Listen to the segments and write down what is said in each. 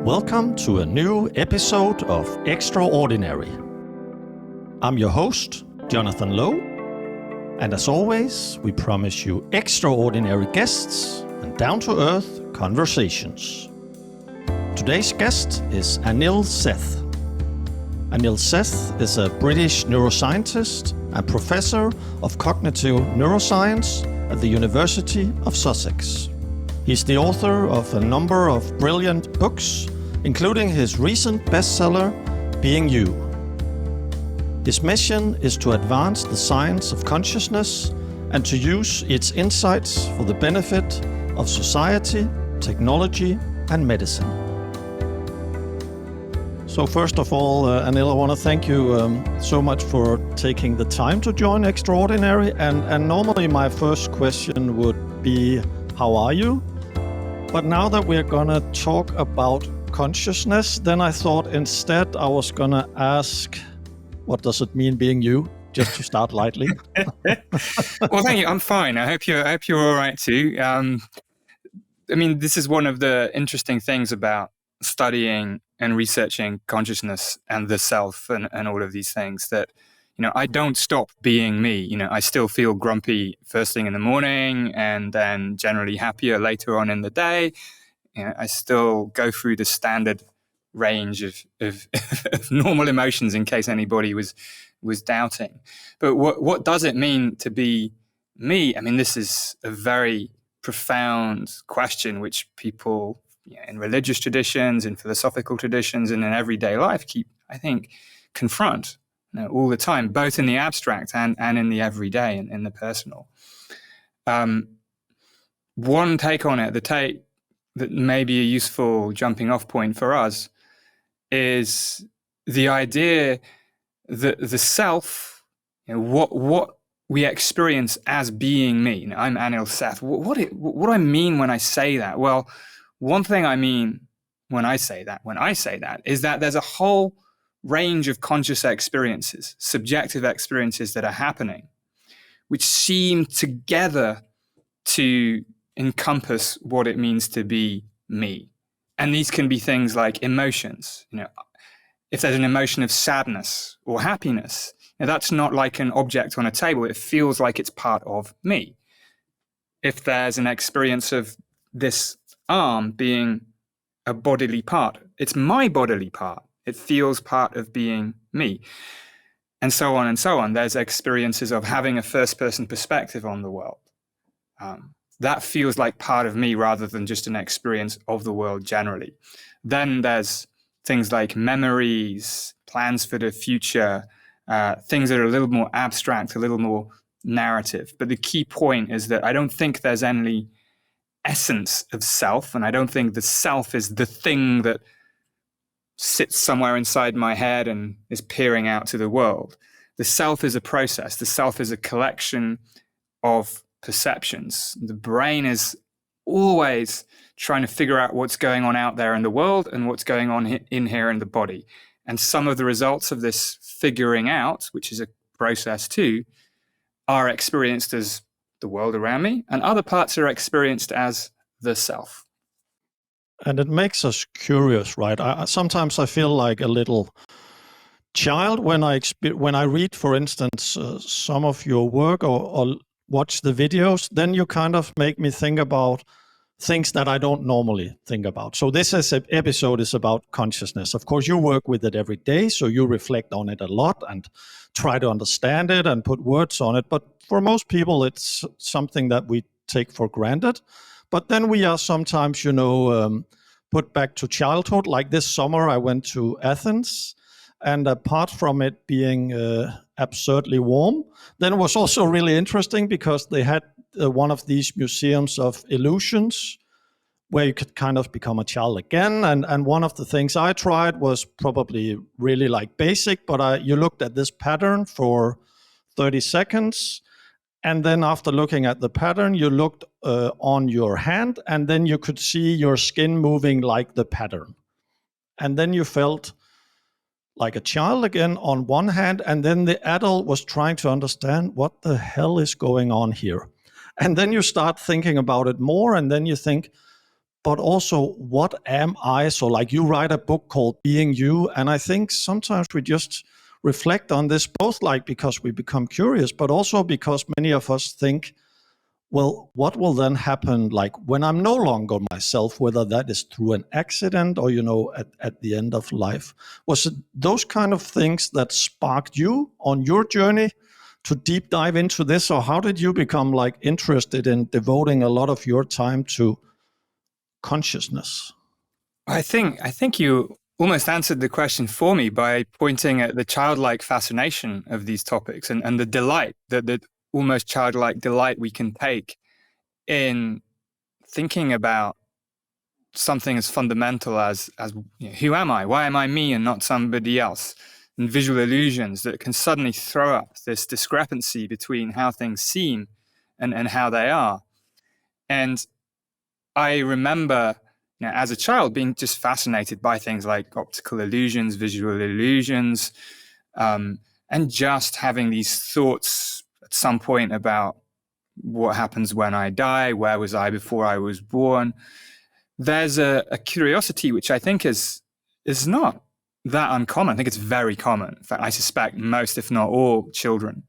Welcome to a new episode of Extraordinary. I'm your host, Jonathan Løw, and as always, we promise you extraordinary guests and down-to-earth conversations. Today's guest is Anil Seth. Anil Seth is a British neuroscientist and professor of cognitive neuroscience at the University of Sussex. He's the author of a number of brilliant books, including his recent bestseller, Being You. His mission is to advance the science of consciousness and to use its insights for the benefit of society, technology, and medicine. So first of all, Anil, I want to thank you so much for taking the time to join Extraordinary. And normally my first question would be, how are you? But now that we're going to talk about consciousness, then I thought instead I was going to ask, what does it mean being you? Just to start lightly. Well, thank you. I'm fine. I hope you're all right too. This is one of the interesting things about studying and researching consciousness and the self and all of these things, that, I don't stop being me. I still feel grumpy first thing in the morning and then generally happier later on in the day. I still go through the standard range of normal emotions in case anybody was doubting. But what does it mean to be me? This is a very profound question which people in religious traditions, in philosophical traditions, and in everyday life confront all the time, both in the abstract and in the everyday and in the personal. One take on it, that may be a useful jumping off point for us, is the idea that the self, what we experience as being me. I'm Anil Seth. What do I mean when I say that? Well, one thing I mean when I say that is that there's a whole range of conscious experiences, subjective experiences that are happening, which seem together to encompass what it means to be me. And these can be things like emotions. If there's an emotion of sadness or happiness, that's not like an object on a table. It feels like it's part of me. If there's an experience of this arm being a bodily part, it's my bodily part. It feels part of being me. And so on and so on. There's experiences of having a first-person perspective on the world. That feels like part of me rather than just an experience of the world generally. Then there's things like memories, plans for the future, things that are a little more abstract, a little more narrative. But the key point is that I don't think there's any essence of self, and I don't think the self is the thing that sits somewhere inside my head and is peering out to the world. The self is a process. The self is a collection of perceptions. The brain is always trying to figure out what's going on out there in the world and what's going on in here in the body. And some of the results of this figuring out, which is a process too, are experienced as the world around me, and other parts are experienced as the self. And it makes us curious, right? Sometimes I feel like a little child when I read, for instance, some of your work or watch the videos. Then you kind of make me think about things that I don't normally think about. So this episode is about consciousness. Of course, you work with it every day, so you reflect on it a lot and try to understand it and put words on it. But for most people, it's something that we take for granted. But then we are sometimes, put back to childhood. Like this summer, I went to Athens, and apart from it being absurdly warm, then it was also really interesting because they had one of these museums of illusions where you could kind of become a child again. And one of the things I tried was probably really like basic, but you looked at this pattern for 30 seconds. And then after looking at the pattern, you looked on your hand, and then you could see your skin moving like the pattern. And then you felt like a child again on one hand, and then the adult was trying to understand what the hell is going on here. And then you start thinking about it more, and then you think, but also what am I? So like you write a book called Being You, and I think sometimes we just reflect on this, both like because we become curious, but also because many of us think, well, what will then happen like when I'm no longer myself, whether that is through an accident or, at the end of life? Was it those kind of things that sparked you on your journey to deep dive into this? Or how did you become like interested in devoting a lot of your time to consciousness? I think you almost answered the question for me by pointing at the childlike fascination of these topics and the delight, the almost childlike delight we can take in thinking about something as fundamental as who am I? Why am I me and not somebody else? And visual illusions that can suddenly throw up this discrepancy between how things seem and how they are. And I remember, as a child, being just fascinated by things like optical illusions, visual illusions, and just having these thoughts at some point about what happens when I die, where was I before I was born. There's a curiosity which I think is not that uncommon. I think it's very common. In fact, I suspect most, if not all, children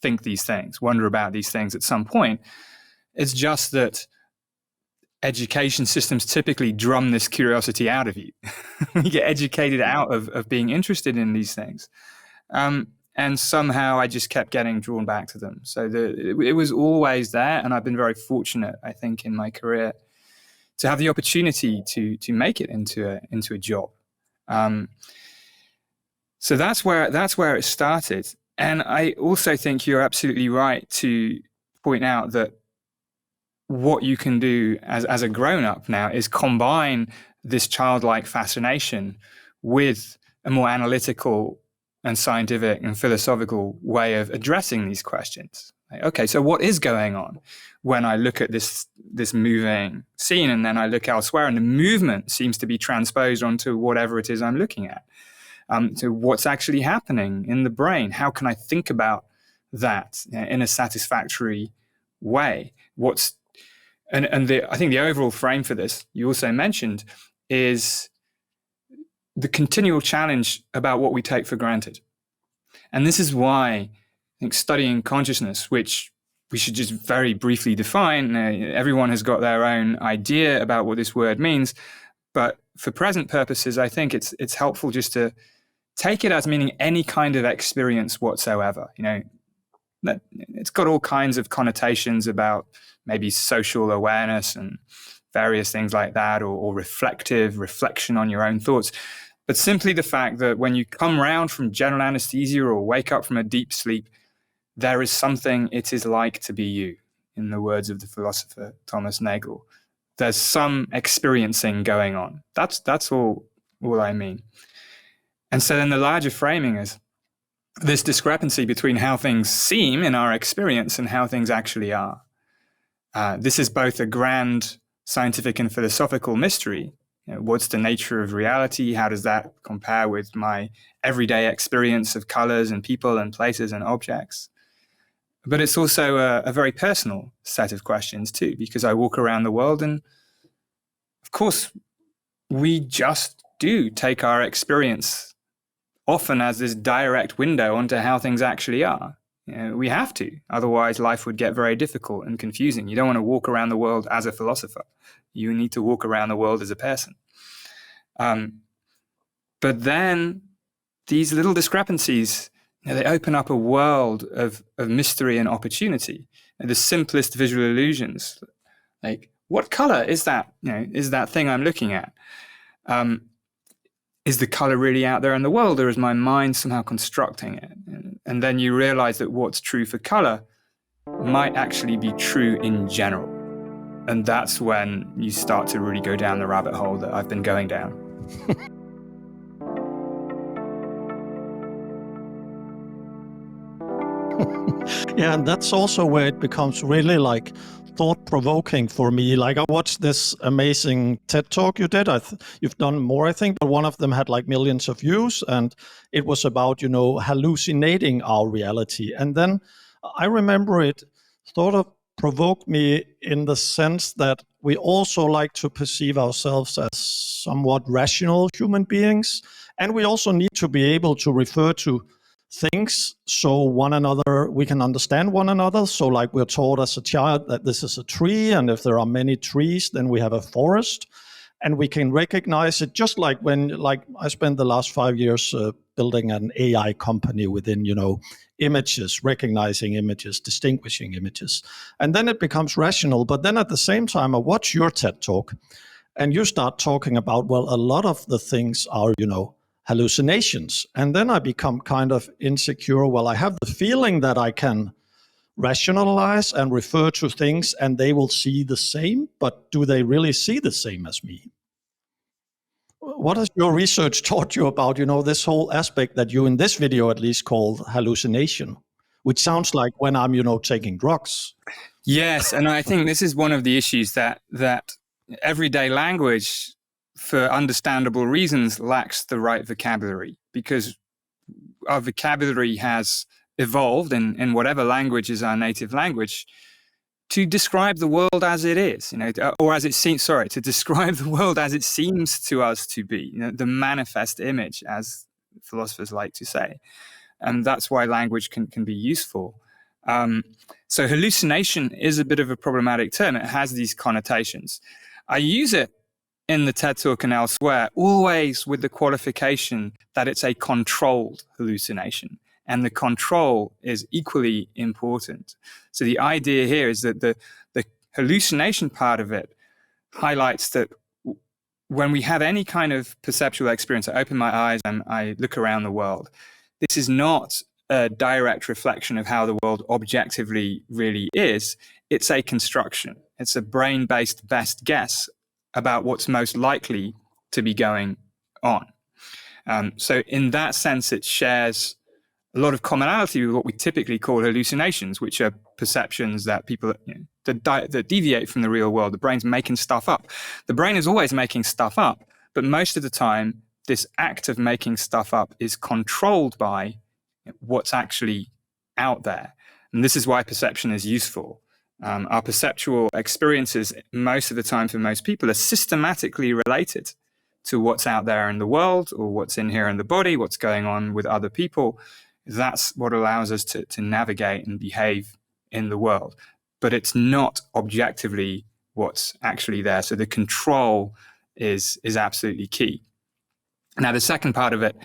think these things, wonder about these things at some point. It's just that education systems typically drum this curiosity out of you. You get educated out of being interested in these things. And somehow I just kept getting drawn back to them. So it was always there. And I've been very fortunate, I think, in my career to have the opportunity to make it into a job. So that's where it started. And I also think you're absolutely right to point out that what you can do as a grown-up now is combine this childlike fascination with a more analytical and scientific and philosophical way of addressing these questions. Like, okay, so what is going on when I look at this moving scene and then I look elsewhere and the movement seems to be transposed onto whatever it is I'm looking at? So what's actually happening in the brain? How can I think about that in a satisfactory way? I think the overall frame for this, you also mentioned, is the continual challenge about what we take for granted. And this is why I think studying consciousness, which we should just very briefly define, everyone has got their own idea about what this word means, but for present purposes, I think it's helpful just to take it as meaning any kind of experience whatsoever. It's got all kinds of connotations about maybe social awareness and various things like that, or reflection on your own thoughts. But simply the fact that when you come round from general anesthesia or wake up from a deep sleep, there is something it is like to be you, in the words of the philosopher Thomas Nagel. There's some experiencing going on. That's all I mean. And so then the larger framing is this discrepancy between how things seem in our experience and how things actually are. This is both a grand scientific and philosophical mystery. What's the nature of reality? How does that compare with my everyday experience of colors and people and places and objects? But it's also a very personal set of questions too, because I walk around the world and, of course, we just do take our experience often as this direct window onto how things actually are. We have to, otherwise life would get very difficult and confusing. You don't want to walk around the world as a philosopher. You need to walk around the world as a person. But then these little discrepancies, they open up a world of mystery and opportunity. And the simplest visual illusions, like what color is that? Is that thing I'm looking at? Is the color really out there in the world, or is my mind somehow constructing it? And then you realize that what's true for color might actually be true in general. And that's when you start to really go down the rabbit hole that I've been going down. Yeah, and that's also where it becomes really like thought-provoking for me. Like I watched this amazing TED Talk you did. You've done more, I think, but one of them had like millions of views, and it was about, hallucinating our reality. And then I remember it sort of provoked me in the sense that we also like to perceive ourselves as somewhat rational human beings. And we also need to be able to refer to things so we can understand one another. So like we're taught as a child that this is a tree, and if there are many trees, then we have a forest. And we can recognize it, just like I spent the last 5 years building an AI company within, images, recognizing images, distinguishing images. And then it becomes rational. But then at the same time, I watch your TED Talk and you start talking about, well, a lot of the things are, hallucinations. And then I become kind of insecure. Well, I have the feeling that I can rationalize and refer to things and they will see the same, but do they really see the same as me? What has your research taught you about, this whole aspect that you in this video at least called hallucination, which sounds like when I'm, taking drugs? Yes, and I think this is one of the issues that everyday language, for understandable reasons, lacks the right vocabulary, because our vocabulary has evolved in whatever language is our native language to describe the world as it is, or as it seems, to describe the world as it seems to us to be, the manifest image, as philosophers like to say. And that's why language can be useful. So hallucination is a bit of a problematic term. It has these connotations. I use it in the TED Talk and elsewhere, always with the qualification that it's a controlled hallucination. And the control is equally important. So the idea here is that the hallucination part of it highlights that when we have any kind of perceptual experience, I open my eyes and I look around the world, this is not a direct reflection of how the world objectively really is. It's a construction. It's a brain-based best guess about what's most likely to be going on. So in that sense, it shares a lot of commonality with what we typically call hallucinations, which are perceptions that people that deviate from the real world. The brain's making stuff up. The brain is always making stuff up, but most of the time, this act of making stuff up is controlled by what's actually out there. And this is why perception is useful. Our perceptual experiences, most of the time for most people, are systematically related to what's out there in the world, or what's in here in the body, what's going on with other people. That's what allows us to navigate and behave in the world. But it's not objectively what's actually there. So the control is absolutely key. Now, the second part of it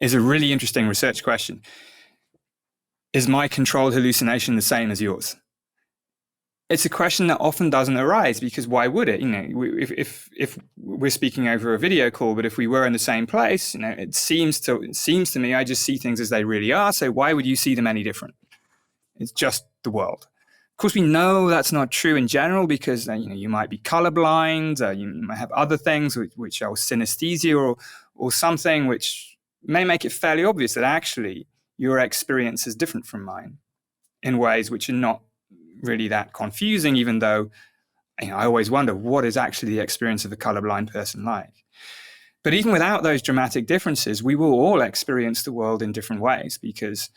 is a really interesting research question. Is my controlled hallucination the same as yours? It's a question that often doesn't arise, because why would it? If we're speaking over a video call, but if we were in the same place, it seems to me I just see things as they really are. So why would you see them any different? It's just the world. Of course, we know that's not true in general, because you might be colorblind, you might have other things which are synesthesia or something which may make it fairly obvious that actually your experience is different from mine in ways which are not really that confusing, even though I always wonder, what is actually the experience of a colorblind person like? But even without those dramatic differences, we will all experience the world in different ways, because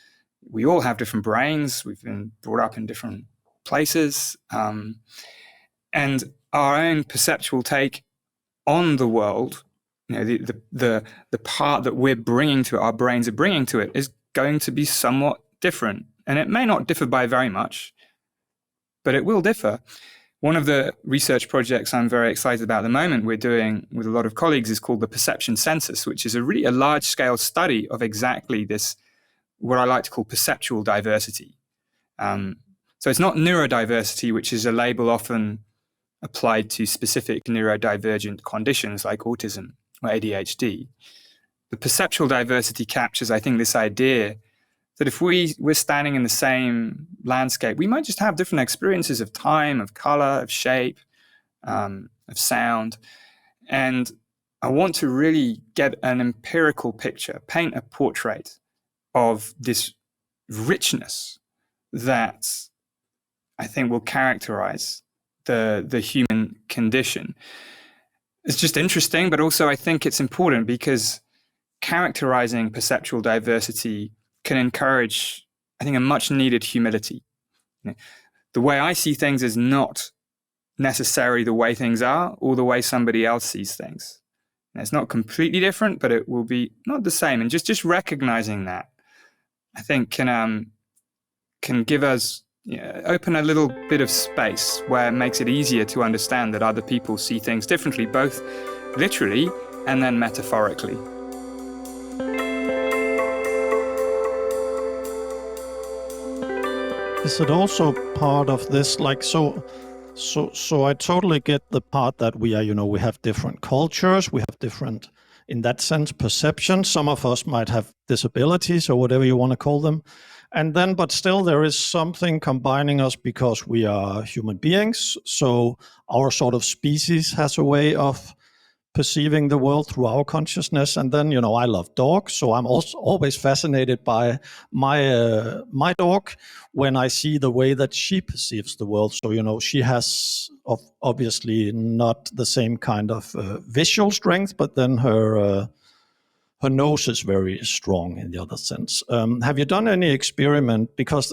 we all have different brains. We've been brought up in different places. And our own perceptual take on the world, the part that we're bringing to it, our brains are bringing to it, is going to be somewhat different. And it may not differ by very much, but it will differ. One of the research projects I'm very excited about at the moment we're doing with a lot of colleagues is called the Perception Census, which is a large-scale study of exactly this, what I like to call perceptual diversity. So it's not neurodiversity, which is a label often applied to specific neurodivergent conditions like autism or ADHD. The perceptual diversity captures, I think, this idea that if we're standing in the same landscape, we might just have different experiences of time, of color, of shape, of sound. And I want to really get an empirical picture, paint a portrait of this richness that I think will characterize the human condition. It's just interesting, but also I think it's important, because characterizing perceptual diversity can encourage, I think, a much needed humility. the way I see things is not necessarily the way things are or the way somebody else sees things. And it's not completely different, but it will be not the same. And just recognizing that, I think, can give us, open a little bit of space where it makes it easier to understand that other people see things differently, both literally and then metaphorically. Is it also part of this, like, so I totally get the part that we are, we have different cultures, we have different, in that sense, perceptions. Some of us might have disabilities or whatever you want to call them. And then, but still there is something combining us because we are human beings. So our sort of species has a way of perceiving the world through our consciousness. And then, I love dogs, so I'm also always fascinated by my dog when I see the way that she perceives the world. So, she has obviously not the same kind of visual strength, but then her nose is very strong in the other sense. Have you done any experiment? Because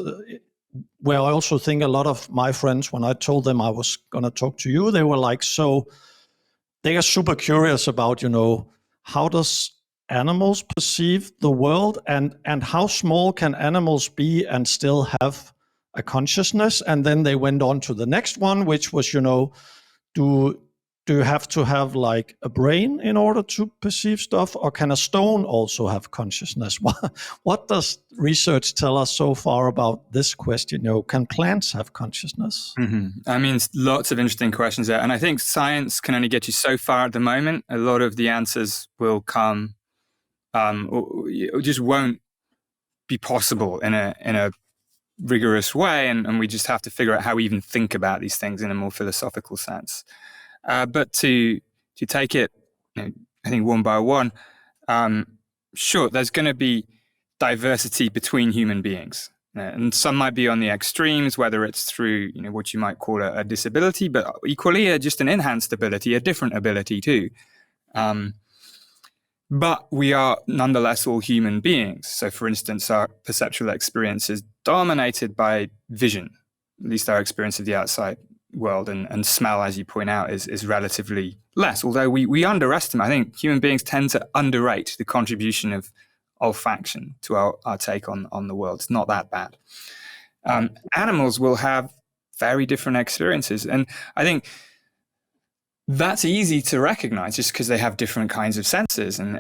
where I also think a lot of my friends, when I told them I was going to talk to you, they were like, so they are super curious about, how does animals perceive the world, and how small can animals be and still have a consciousness? And then they went on to the next one, which was, do you have to have like a brain in order to perceive stuff, or can a stone also have consciousness? What does research tell us so far about this question? Can plants have consciousness? Mm-hmm. I mean, lots of interesting questions there. And I think science can only get you so far at the moment. A lot of the answers will come, or it just won't be possible in a rigorous way. And we just have to figure out how we even think about these things in a more philosophical sense. But to take it, I think one by one, sure, there's going to be diversity between human beings. And some might be on the extremes, whether it's through what you might call a disability, but equally just an enhanced ability, a different ability too. But we are nonetheless all human beings. So for instance, our perceptual experience is dominated by vision, at least our experience of the outside world, and smell, as you point out, is relatively less. Although we underestimate, I think human beings tend to underrate the contribution of olfaction to our take on the world. It's not that bad. Animals will have very different experiences. And I think that's easy to recognize just because they have different kinds of senses. And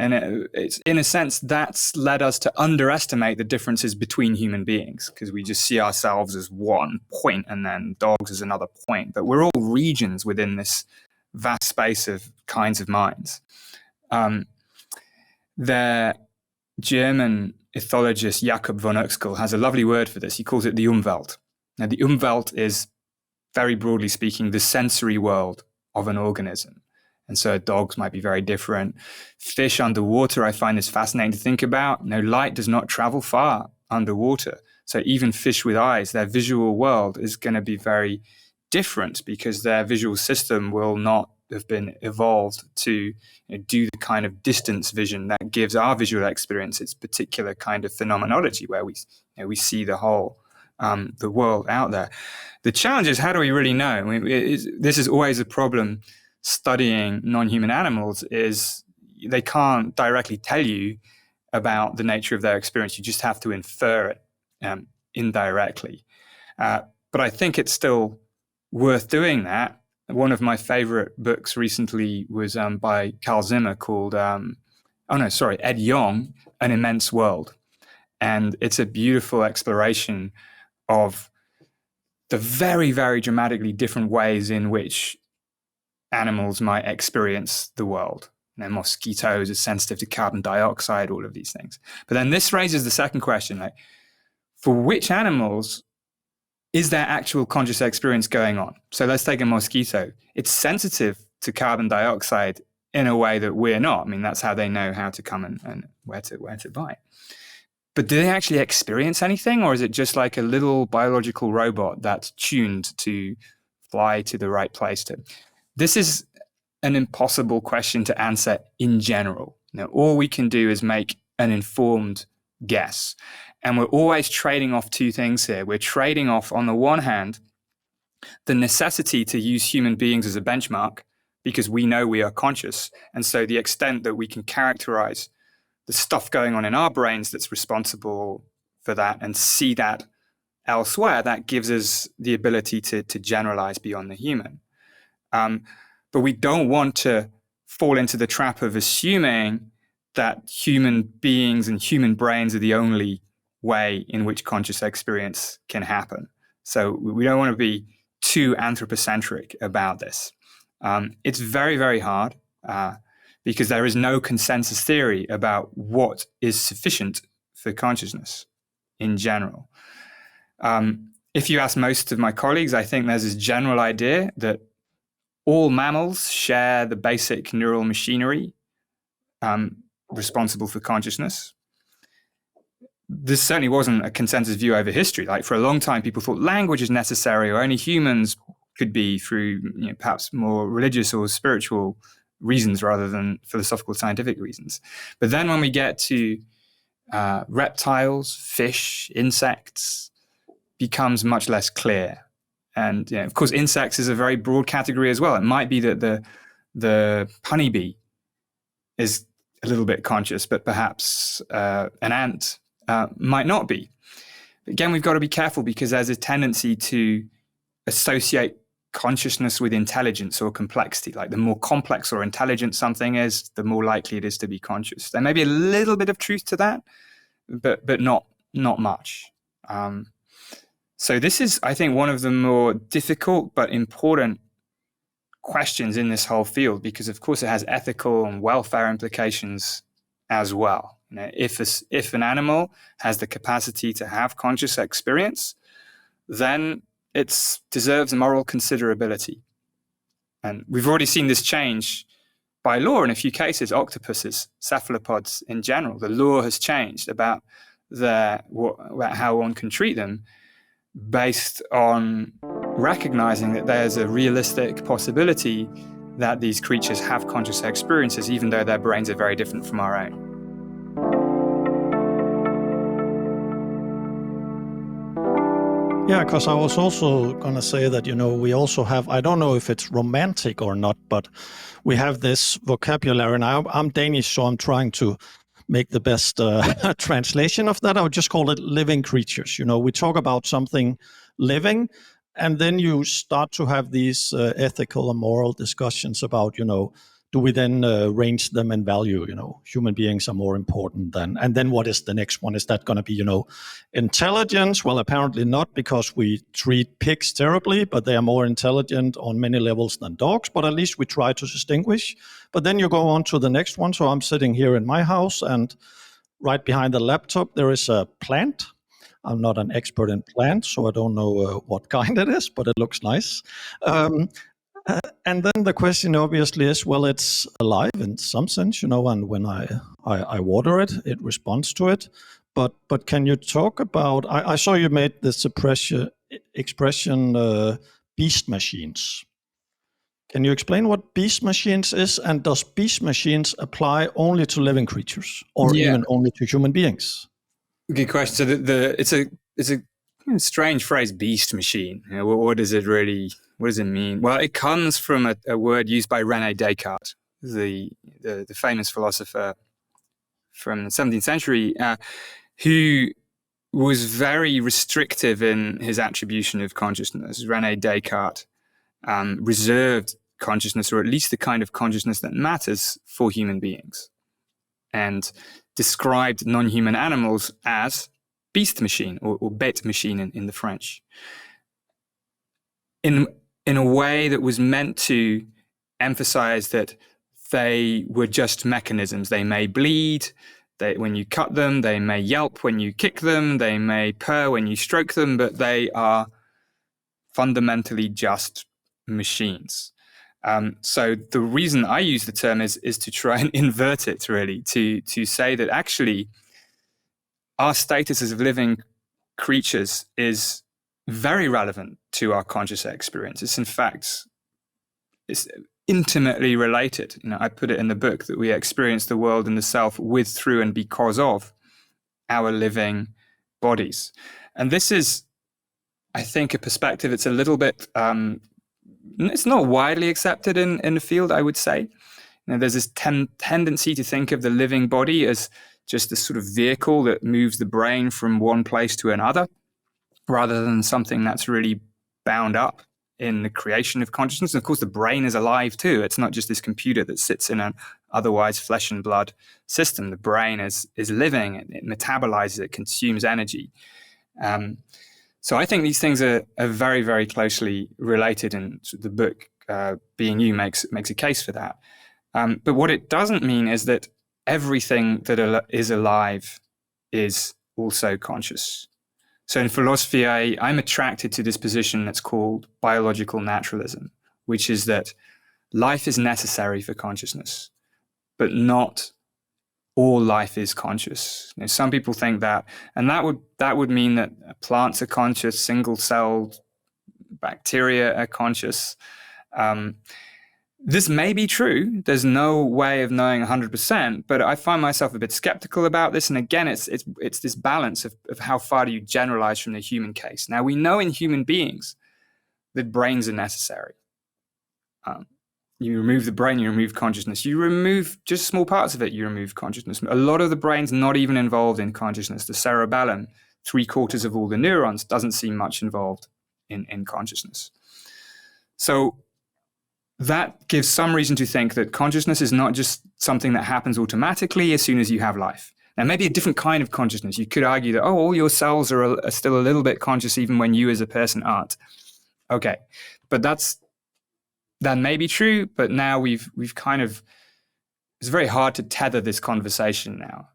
it's, in a sense, that's led us to underestimate the differences between human beings, because we just see ourselves as one point and then dogs as another point. But we're all regions within this vast space of kinds of minds. The German ethologist Jakob von Uexküll has a lovely word for this. He calls it the Umwelt. Now, the Umwelt is, very broadly speaking, the sensory world of an organism. And so dogs might be very different. Fish underwater, I find this fascinating to think about. Light does not travel far underwater. So even fish with eyes, their visual world is going to be very different, because their visual system will not have been evolved to do the kind of distance vision that gives our visual experience its particular kind of phenomenology, where we see the whole the world out there. The challenge is, how do we really know? I mean, this is always a problem studying non-human animals, is they can't directly tell you about the nature of their experience. You just have to infer it indirectly. But I think it's still worth doing that. One of my favorite books recently was by Carl Zimmer called, Ed Yong, An Immense World. And it's a beautiful exploration of the very, very dramatically different ways in which animals might experience the world. Mosquitoes are sensitive to carbon dioxide, all of these things. But then this raises the second question, like, for which animals is there actual conscious experience going on? So let's take a mosquito. It's sensitive to carbon dioxide in a way that we're not. I mean, that's how they know how to come and where to bite. But do they actually experience anything, or is it just like a little biological robot that's tuned to fly to the right place? This is an impossible question to answer in general. All we can do is make an informed guess. And we're always trading off two things here. We're trading off, on the one hand, the necessity to use human beings as a benchmark because we know we are conscious. And so the extent that we can characterize the stuff going on in our brains that's responsible for that and see that elsewhere, that gives us the ability to generalize beyond the human. But we don't want to fall into the trap of assuming that human beings and human brains are the only way in which conscious experience can happen. So we don't want to be too anthropocentric about this. It's very, very hard because there is no consensus theory about what is sufficient for consciousness in general. If you ask most of my colleagues, I think there's this general idea that all mammals share the basic neural machinery responsible for consciousness. This certainly wasn't a consensus view over history. Like for a long time, people thought language is necessary, or only humans could be through perhaps more religious or spiritual reasons rather than philosophical scientific reasons. But then when we get to reptiles, fish, insects, becomes much less clear. And of course, insects is a very broad category as well. It might be that the honeybee is a little bit conscious, but perhaps an ant might not be. Again, we've got to be careful because there's a tendency to associate consciousness with intelligence or complexity. Like the more complex or intelligent something is, the more likely it is to be conscious. There may be a little bit of truth to that, but not much. So this is, I think, one of the more difficult but important questions in this whole field, because of course it has ethical and welfare implications as well. If an animal has the capacity to have conscious experience, then it deserves moral considerability. And we've already seen this change by law in a few cases, octopuses, cephalopods in general. The law has changed about how one can treat them based on recognizing that there's a realistic possibility that these creatures have conscious experiences, even though their brains are very different from our own. Yeah, because I was also going to say that, we also have, I don't know if it's romantic or not, but we have this vocabulary. And I'm Danish, so I'm trying to make the best translation of that. I would just call it living creatures. We talk about something living, and then you start to have these ethical and moral discussions about, do we then range them in value? Human beings are more important than, and then what is the next one? Is that going to be, intelligence? Well, apparently not, because we treat pigs terribly, but they are more intelligent on many levels than dogs, but at least we try to distinguish. But then you go on to the next one. So I'm sitting here in my house, and right behind the laptop, there is a plant. I'm not an expert in plants, so I don't know what kind it is, but it looks nice. And then the question obviously is, well, it's alive in some sense, and when I water it, it responds to it. But can you talk about, I saw you made this expression beast machines. Can you explain what beast machines is, and does beast machines apply only to living creatures or even only to human beings? Good question. So it's a strange phrase, beast machine. What does it mean? Well, it comes from a word used by René Descartes, the famous philosopher from the 17th century, who was very restrictive in his attribution of consciousness. René Descartes reserved consciousness, or at least the kind of consciousness that matters, for human beings, and described non-human animals as beast machine or bête machine in the French, in a way that was meant to emphasize that they were just mechanisms. They may bleed when you cut them, they may yelp when you kick them, they may purr when you stroke them, but they are fundamentally just machines. So the reason I use the term is to try and invert it, really, to say that actually our status as living creatures is very relevant to our conscious experience. It's in fact, it's intimately related. I put it in the book that we experience the world and the self with, through, and because of our living bodies. And this is I think, a perspective that's a little bit, it's not widely accepted in the field, I would say. There's this tendency to think of the living body as just this sort of vehicle that moves the brain from one place to another, rather than something that's really bound up in the creation of consciousness. And of course, the brain is alive too. It's not just this computer that sits in an otherwise flesh and blood system. The brain is living, it metabolizes, it consumes energy. So I think these things are very, very closely related, and the book, Being You, makes a case for that. But what it doesn't mean is that everything that is alive is also conscious. So in philosophy, I'm attracted to this position that's called biological naturalism, which is that life is necessary for consciousness, but not all life is conscious. Some people think that, and that would mean that plants are conscious, single-celled bacteria are conscious. This may be true. There's no way of knowing 100%, but I find myself a bit skeptical about this. And again, it's this balance of how far do you generalize from the human case. Now, we know in human beings that brains are necessary. You remove the brain, you remove consciousness. You remove just small parts of it, you remove consciousness. A lot of the brain's not even involved in consciousness. The cerebellum, 3/4 of all the neurons, doesn't seem much involved in consciousness. So that gives some reason to think that consciousness is not just something that happens automatically as soon as you have life. Now, maybe a different kind of consciousness. You could argue that, all your cells are still a little bit conscious even when you as a person aren't. Okay, but that may be true, but now we've kind of, it's very hard to tether this conversation now.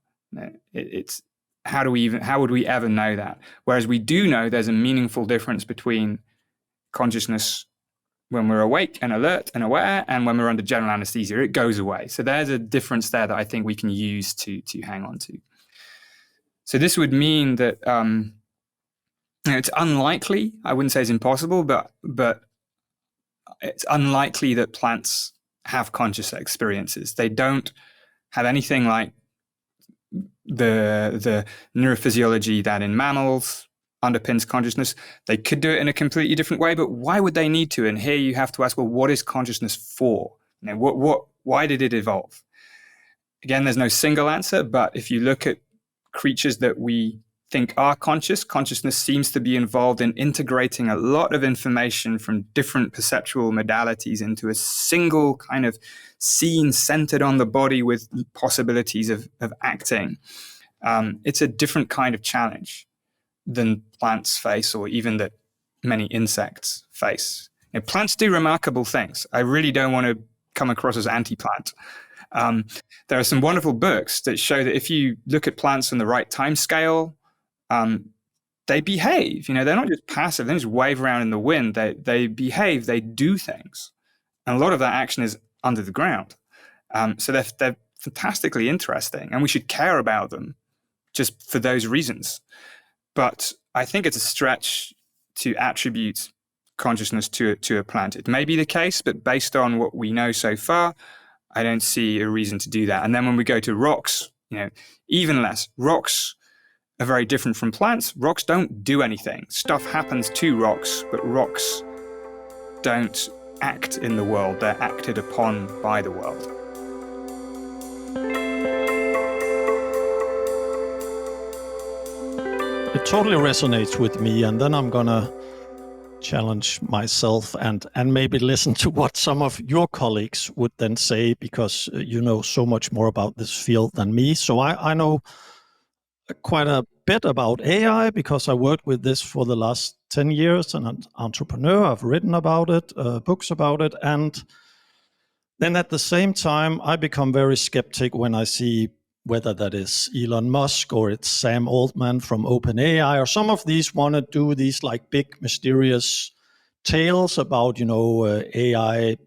It's how would we ever know that? Whereas we do know there's a meaningful difference between consciousness when we're awake and alert and aware, and when we're under general anesthesia, it goes away. So there's a difference there that I think we can use to hang on to. So this would mean that it's unlikely, I wouldn't say it's impossible, but it's unlikely that plants have conscious experiences. They don't have anything like the neurophysiology that in mammals underpins consciousness. They could do it in a completely different way, but why would they need to? And here you have to ask, well, what is consciousness for? Why did it evolve? Again, there's no single answer, but if you look at creatures that we think are conscious, consciousness seems to be involved in integrating a lot of information from different perceptual modalities into a single kind of scene centered on the body with possibilities of acting. It's a different kind of challenge than plants face, or even that many insects face. Plants do remarkable things. I really don't want to come across as anti-plant. There are some wonderful books that show that if you look at plants on the right time scale, they behave. They're not just passive. They don't just wave around in the wind. They behave. They do things. And a lot of that action is under the ground. So they're fantastically interesting, and we should care about them just for those reasons. But I think it's a stretch to attribute consciousness to a plant. It may be the case, but based on what we know so far, I don't see a reason to do that. And then when we go to rocks, even less. Rocks are very different from plants. Rocks don't do anything. Stuff happens to rocks, but rocks don't act in the world. They're acted upon by the world. It totally resonates with me, and then I'm gonna challenge myself and maybe listen to what some of your colleagues would then say, because you know so much more about this field than me. So I know quite a bit about AI because I worked with this for the last 10 years, and an entrepreneur. I've written about it, books about it, and then at the same time, I become very skeptic when I see whether that is Elon Musk or it's Sam Altman from OpenAI, or some of these want to do these like big mysterious tales about, AI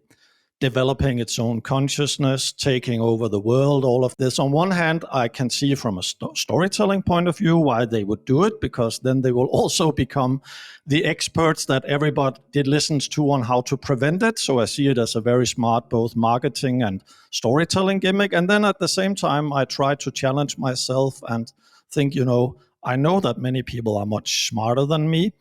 developing its own consciousness, taking over the world, all of this. On one hand, I can see from a storytelling point of view why they would do it, because then they will also become the experts that everybody listens to on how to prevent it. So I see it as a very smart, both marketing and storytelling gimmick. And then at the same time, I try to challenge myself and think, I know that many people are much smarter than me.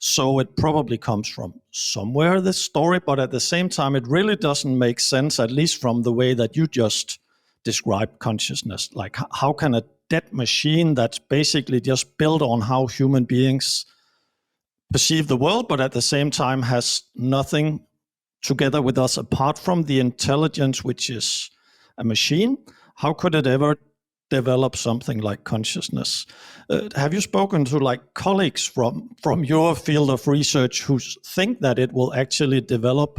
So it probably comes from somewhere, this story, but at the same time, it really doesn't make sense, at least from the way that you just described consciousness. Like, how can a dead machine that's basically just built on how human beings perceive the world, but at the same time has nothing together with us apart from the intelligence, which is a machine, how could it ever develop something like consciousness? Have you spoken to like colleagues from your field of research who think that it will actually develop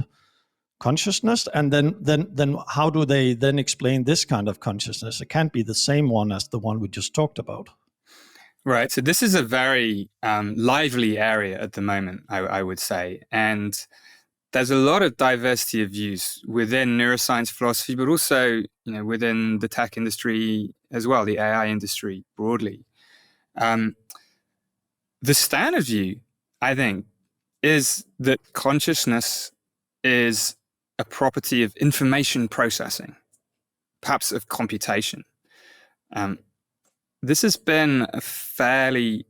consciousness? And then how do they then explain this kind of consciousness? It can't be the same one as the one we just talked about. Right. So this is a very lively area at the moment, I would say. And there's a lot of diversity of views within neuroscience philosophy, but also, within the tech industry as well, the AI industry broadly. The standard view, I think, is that consciousness is a property of information processing, perhaps of computation. This has been a fairly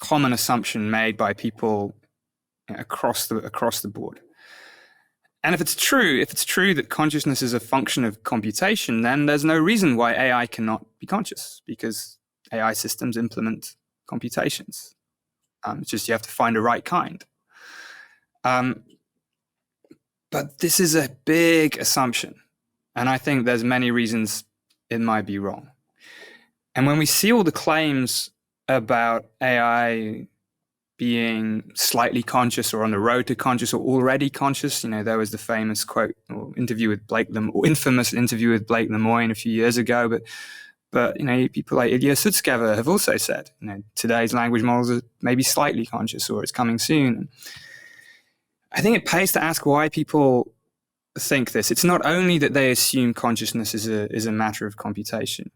common assumption made by people across the board. And if it's true that consciousness is a function of computation, then there's no reason why AI cannot be conscious, because AI systems implement computations. It's just you have to find the right kind. But this is a big assumption, and I think there's many reasons it might be wrong. And when we see all the claims about AI being slightly conscious or on the road to conscious or already conscious, there was the famous quote or infamous interview with Blake Lemoine a few years ago. But people like Ilya Sutskever have also said, today's language models are maybe slightly conscious or it's coming soon. I think it pays to ask why people think this. It's not only that they assume consciousness is a matter of computation.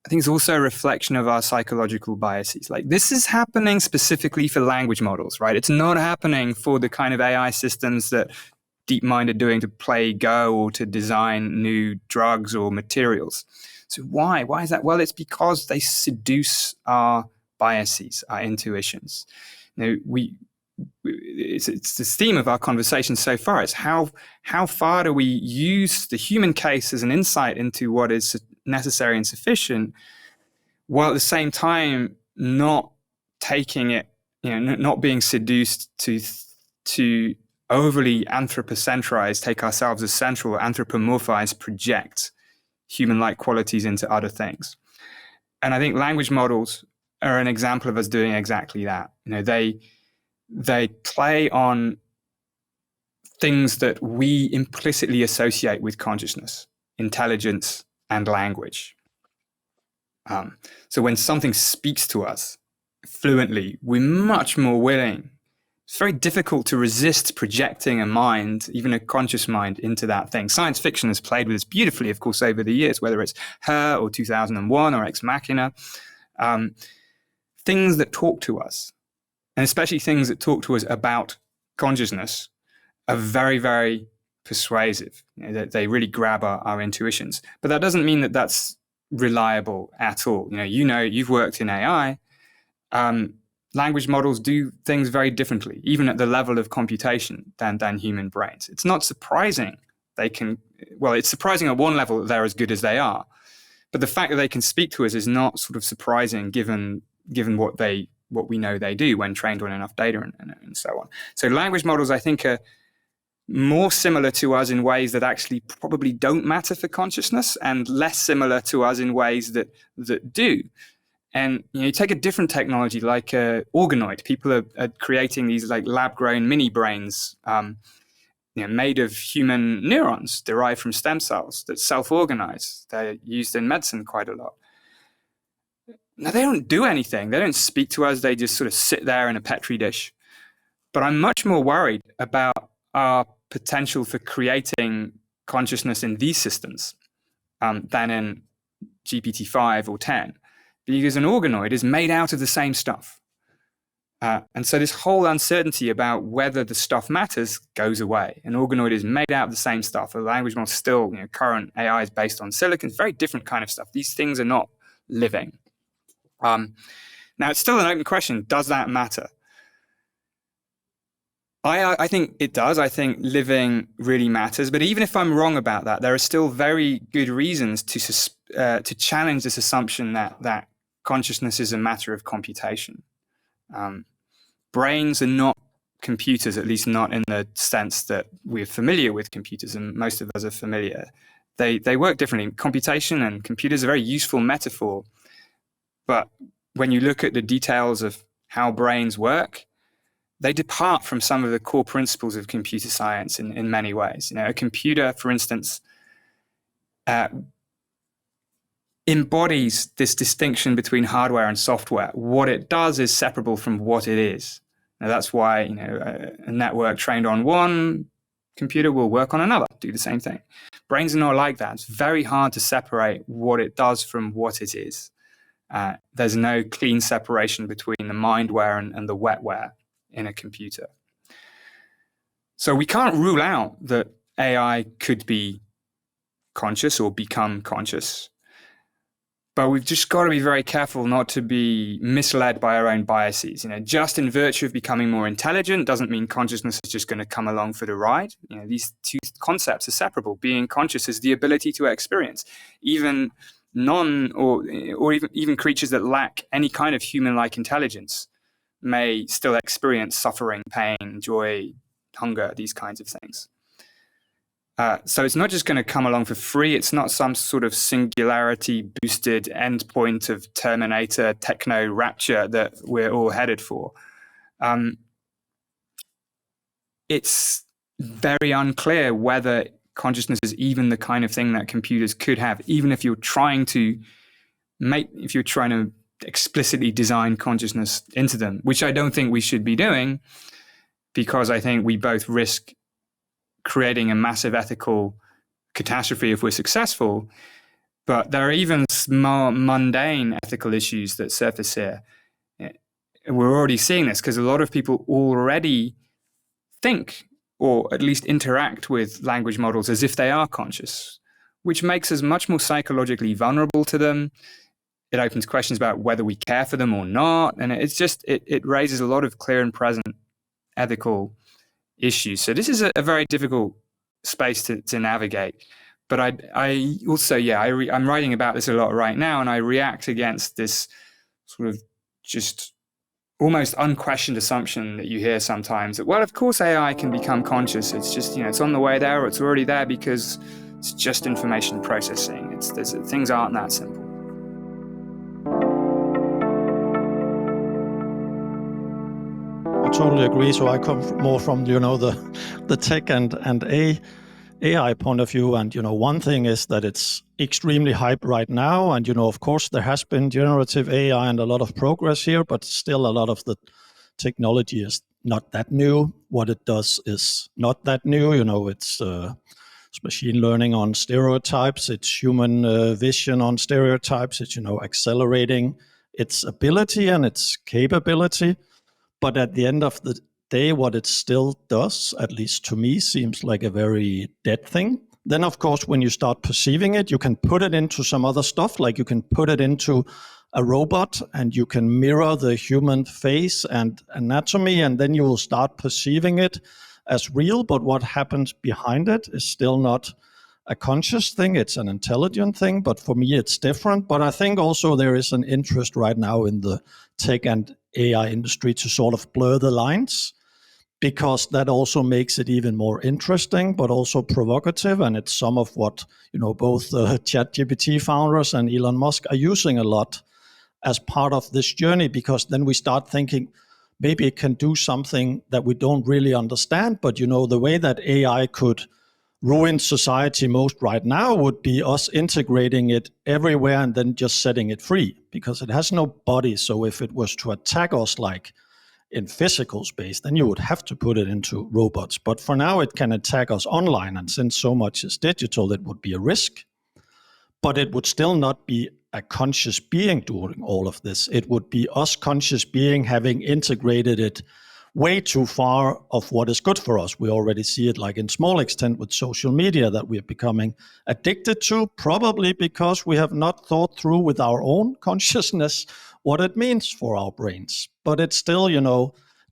I think it's also a reflection of our psychological biases. Like, this is happening specifically for language models, right? It's not happening for the kind of AI systems that DeepMind are doing to play Go or to design new drugs or materials. So why? Why is that? Well, it's because they seduce our biases, our intuitions. It's the theme of our conversation so far. It's how far do we use the human case as an insight into what is necessary and sufficient, while at the same time not taking it, not being seduced to overly anthropocentrize, take ourselves as central, anthropomorphize, project human-like qualities into other things. And I think language models are an example of us doing exactly that. They play on things that we implicitly associate with consciousness, intelligence, and language. So when something speaks to us fluently, we're much more willing. It's very difficult to resist projecting a mind, even a conscious mind, into that thing. Science fiction has played with this beautifully, of course, over the years, whether it's Her or 2001 or Ex Machina. Things that talk to us, and especially things that talk to us about consciousness, are very, very persuasive. They really grab our intuitions. But that doesn't mean that that's reliable at all. You've worked in AI. Language models do things very differently, even at the level of computation, than human brains. It's not surprising it's surprising at one level that they're as good as they are. But the fact that they can speak to us is not sort of surprising given what we know they do when trained on enough data and so on. So language models, I think, are more similar to us in ways that actually probably don't matter for consciousness, and less similar to us in ways that do. And you take a different technology like organoid. People are creating these like lab-grown mini brains made of human neurons derived from stem cells that self-organize. They're used in medicine quite a lot. Now, they don't do anything. They don't speak to us. They just sort of sit there in a petri dish. But I'm much more worried about our potential for creating consciousness in these systems than in GPT-5 or 10, because an organoid is made out of the same stuff. And so this whole uncertainty about whether the stuff matters goes away. An organoid is made out of the same stuff. A language model still, current AI is based on silicon. It's very different kind of stuff. These things are not living. Now, it's still an open question. Does that matter? I think it does. I think living really matters. But even if I'm wrong about that, there are still very good reasons to challenge this assumption that consciousness is a matter of computation. Brains are not computers, at least not in the sense that we're familiar with computers, and most of us are familiar. They work differently. Computation and computers are a very useful metaphor. But when you look at the details of how brains work, they depart from some of the core principles of computer science in many ways. A computer, for instance, embodies this distinction between hardware and software. What it does is separable from what it is. Now, that's why a network trained on one computer will work on another, do the same thing. Brains are not like that. It's very hard to separate what it does from what it is. There's no clean separation between the mindware and the wetware in a computer. So we can't rule out that AI could be conscious or become conscious. But we've just got to be very careful not to be misled by our own biases. Just in virtue of becoming more intelligent doesn't mean consciousness is just going to come along for the ride. These two concepts are separable. Being conscious is the ability to experience. Even even creatures that lack any kind of human-like intelligence may still experience suffering, pain, joy, hunger, these kinds of things. So it's not just going to come along for free. It's not some sort of singularity-boosted endpoint of Terminator techno rapture that we're all headed for. It's very unclear whether consciousness is even the kind of thing that computers could have, even if you're trying to explicitly design consciousness into them, which I don't think we should be doing, because I think we both risk creating a massive ethical catastrophe if we're successful. But there are even more mundane ethical issues that surface here. We're already seeing this because a lot of people already think, or at least interact with language models as if they are conscious, which makes us much more psychologically vulnerable to them. It opens questions about whether we care for them or not. And it raises a lot of clear and present ethical issues. So this is a very difficult space to navigate. But I also, I'm writing about this a lot right now, and I react against this sort of just almost unquestioned assumption that you hear sometimes that, well, of course AI can become conscious. It's just, it's on the way there, or it's already there because it's just information processing. Things aren't that simple. I totally agree. So I come more from, the tech and AI point of view. And, one thing is that it's extremely hyped right now. And, of course, there has been generative AI and a lot of progress here, but still a lot of the technology is not that new. What it does is not that new. It's machine learning on stereotypes. It's human vision on stereotypes. It's, accelerating its ability and its capability. But at the end of the day, what it still does, at least to me, seems like a very dead thing. Then, of course, when you start perceiving it, you can put it into some other stuff, like you can put it into a robot and you can mirror the human face and anatomy, and then you will start perceiving it as real. But what happens behind it is still not a conscious thing. It's an intelligent thing, but for me, it's different. But I think also there is an interest right now in the tech and AI industry to sort of blur the lines, because that also makes it even more interesting, but also provocative. And it's some of what, both the ChatGPT founders and Elon Musk are using a lot as part of this journey, because then we start thinking maybe it can do something that we don't really understand. But, the way that AI could ruin society most right now would be us integrating it everywhere and then just setting it free, because it has no body. So if it was to attack us like in physical space, then you would have to put it into robots. But for now, it can attack us online. And since so much is digital, it would be a risk. But it would still not be a conscious being doing all of this. It would be us conscious being having integrated it way too far of what is good for us. We already see it like in small extent with social media that we are becoming addicted to, probably because we have not thought through with our own consciousness what it means for our brains. But it's still,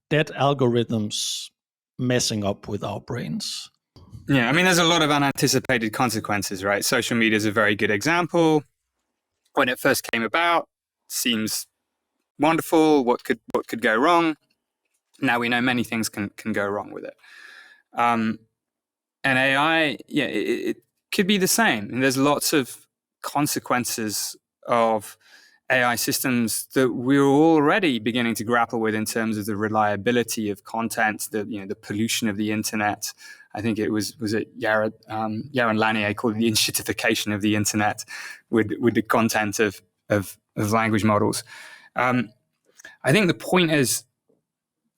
dead algorithms messing up with our brains? Yeah, I mean, there's a lot of unanticipated consequences, right? Social media is a very good example. When it first came about, seems wonderful. What could go wrong? Now we know many things can go wrong with it. And AI, yeah, it could be the same. And there's lots of consequences of AI systems that we're already beginning to grapple with in terms of the reliability of content, the pollution of the internet. I think it was it Jaron Lanier called it the inshittification of the internet with the content of language models. I think the point is,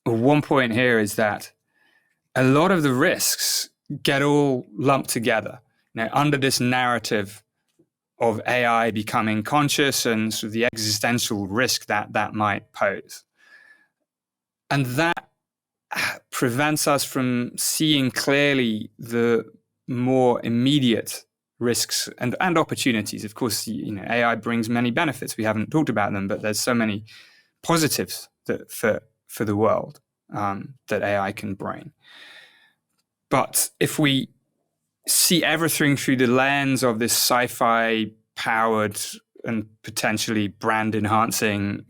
one point here is that a lot of the risks get all lumped together, under this narrative of AI becoming conscious and sort of the existential risk that might pose. And that prevents us from seeing clearly the more immediate risks and opportunities. Of course, AI brings many benefits. We haven't talked about them, but there's so many positives that for the world that AI can bring. But if we see everything through the lens of this sci-fi powered and potentially brand enhancing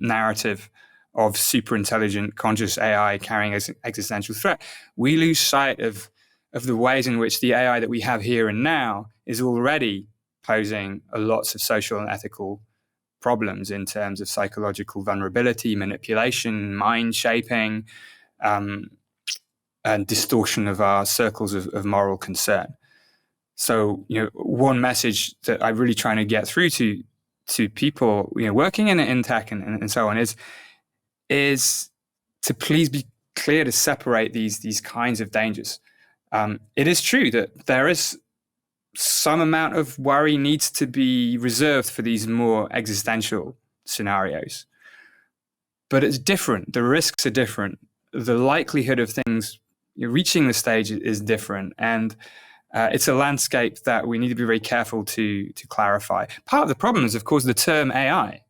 narrative of super intelligent conscious AI carrying an existential threat, we lose sight of the ways in which the AI that we have here and now is already posing lots of social and ethical problems in terms of psychological vulnerability, manipulation, mind shaping, and distortion of our circles of moral concern. So, one message that I'm really trying to get through to people, working in tech and so on is to please be clear to separate these kinds of dangers. It is true that there is some amount of worry needs to be reserved for these more existential scenarios, but it's different. The risks are different. The likelihood of things reaching the stage is different, and it's a landscape that we need to be very careful to clarify. Part of the problem is, of course, the term AI.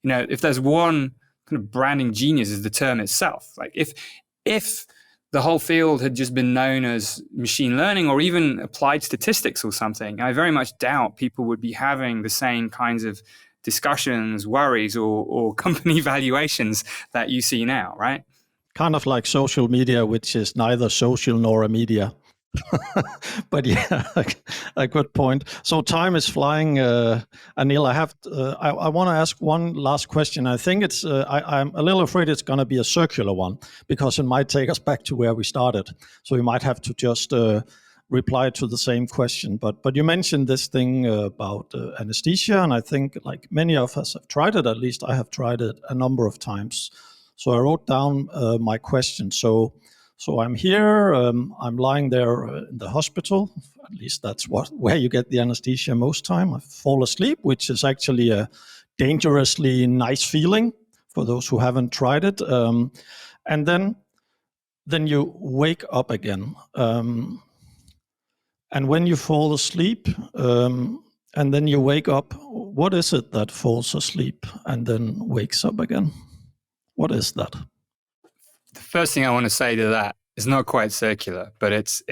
If there's one kind of branding genius, is the term itself. Like if the whole field had just been known as machine learning or even applied statistics or something, I very much doubt people would be having the same kinds of discussions, worries, or company valuations that you see now, right? Kind of like social media, which is neither social nor a media. But yeah, a good point. So time is flying. Anil, I want to ask one last question. I think I'm a little afraid it's going to be a circular one because it might take us back to where we started. So we might have to just reply to the same question. But you mentioned this thing about anesthesia, and I think like many of us have tried it. At least I have tried it a number of times. So I wrote down my question. So I'm here, I'm lying there in the hospital. At least that's where you get the anesthesia most time. I fall asleep, which is actually a dangerously nice feeling for those who haven't tried it. And then you wake up again. And when you fall asleep, and then you wake up, what is it that falls asleep and then wakes up again? What is that? The first thing I want to say to that is not quite circular, but it's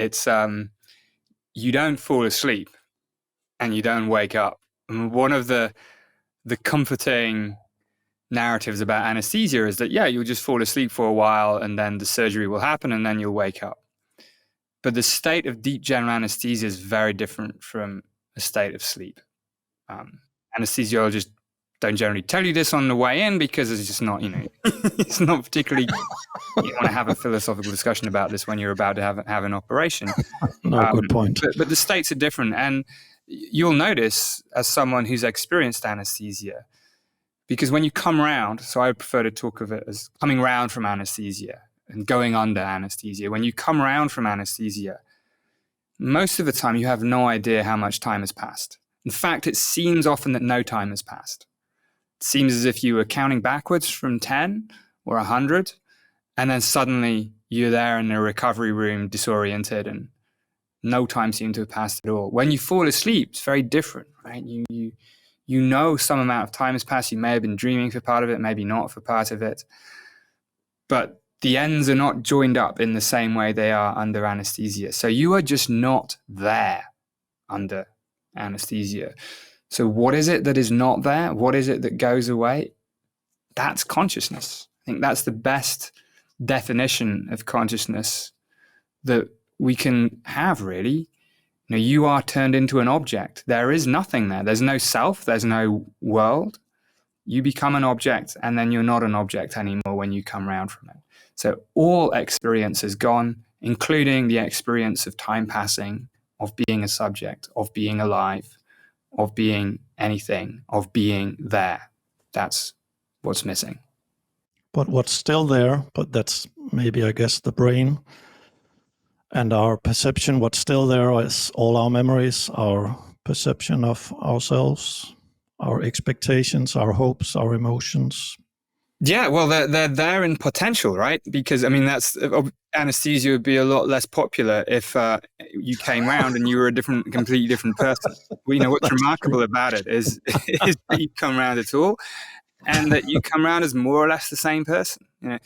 you don't fall asleep and you don't wake up. And one of the comforting narratives about anesthesia is that, you'll just fall asleep for a while and then the surgery will happen and then you'll wake up. But the state of deep general anesthesia is very different from a state of sleep. Anesthesiologists don't generally tell you this on the way in because it's just not, it's not particularly, you want to have a philosophical discussion about this when you're about to have an operation. No, good point. But the states are different. And you'll notice as someone who's experienced anesthesia, because when you come round, so I prefer to talk of it as coming round from anesthesia and going under anesthesia. When you come round from anesthesia, most of the time you have no idea how much time has passed. In fact, it seems often that no time has passed. It seems as if you were counting backwards from 10 or 100, and then suddenly you're there in the recovery room disoriented and no time seemed to have passed at all. When you fall asleep, it's very different, right? You know some amount of time has passed. You may have been dreaming for part of it, maybe not for part of it. But the ends are not joined up in the same way they are under anesthesia. So you are just not there under anesthesia. So what is it that is not there? What is it that goes away? That's consciousness. I think that's the best definition of consciousness that we can have, really. You know, you are turned into an object. There is nothing there. There's no self. There's no world. You become an object, and then you're not an object anymore when you come round from it. So all experience is gone, including the experience of time passing, of being a subject, of being alive, of being anything, of being there. That's what's missing. But what's still there, but that's maybe, I guess, the brain and our perception. What's still there is all our memories, our perception of ourselves, our expectations, our hopes, our emotions. Yeah, well, they're there in potential, right? Because, I mean, that's anesthesia would be a lot less popular if you came round and you were a completely different person. Well, you know, what's remarkable about it is that you come round at all, and that you come round as more or less the same person. You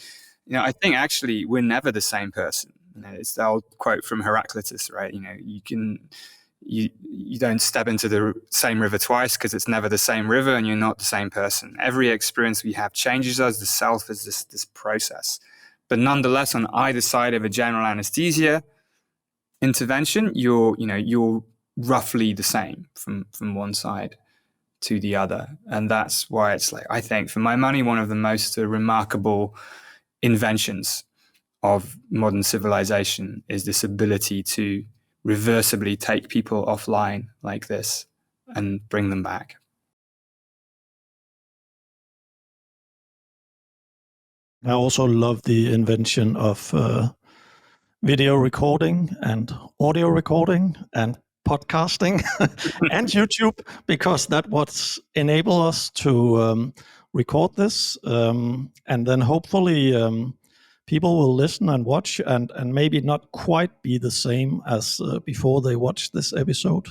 know, I think actually we're never the same person. You know, it's the old quote from Heraclitus, right? You know, you don't step into the same river twice, because it's never the same river, and you're not the same person. Every experience we have changes us. The self is this process. But nonetheless, on either side of a general anesthesia intervention, you're roughly the same from one side to the other. And that's why it's, like, I think, for my money, one of the most remarkable inventions of modern civilization is this ability to reversibly take people offline like this and bring them back. I also love the invention of video recording and audio recording and podcasting and YouTube, because that what's enable us to record this, and then hopefully people will listen and watch and maybe not quite be the same as before they watch this episode.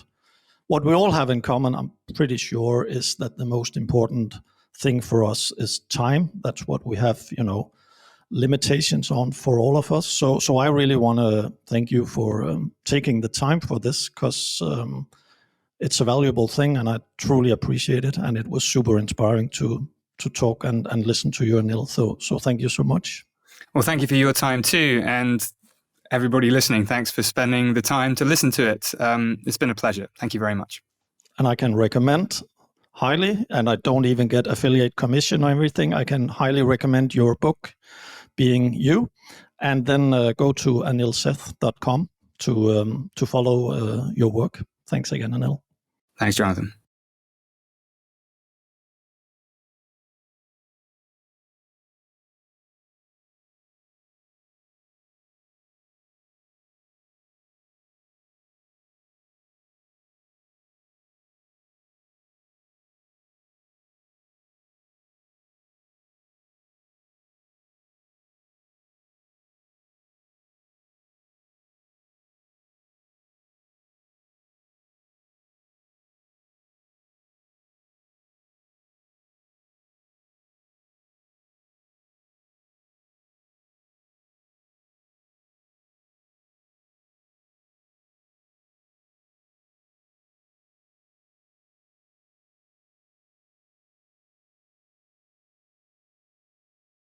What we all have in common, I'm pretty sure, is that the most important thing for us is time. That's what we have, limitations on for all of us. So I really want to thank you for taking the time for this, because it's a valuable thing, and I truly appreciate it. And it was super inspiring to talk and listen to you, Anil. So thank you so much. Well, thank you for your time too. And everybody listening, thanks for spending the time to listen to it. It's been a pleasure. Thank you very much. And I can recommend highly, and I don't even get affiliate commission or everything. I can highly recommend your book, Being You, and then go to anilseth.com to follow your work. Thanks again, Anil. Thanks, Jonathan.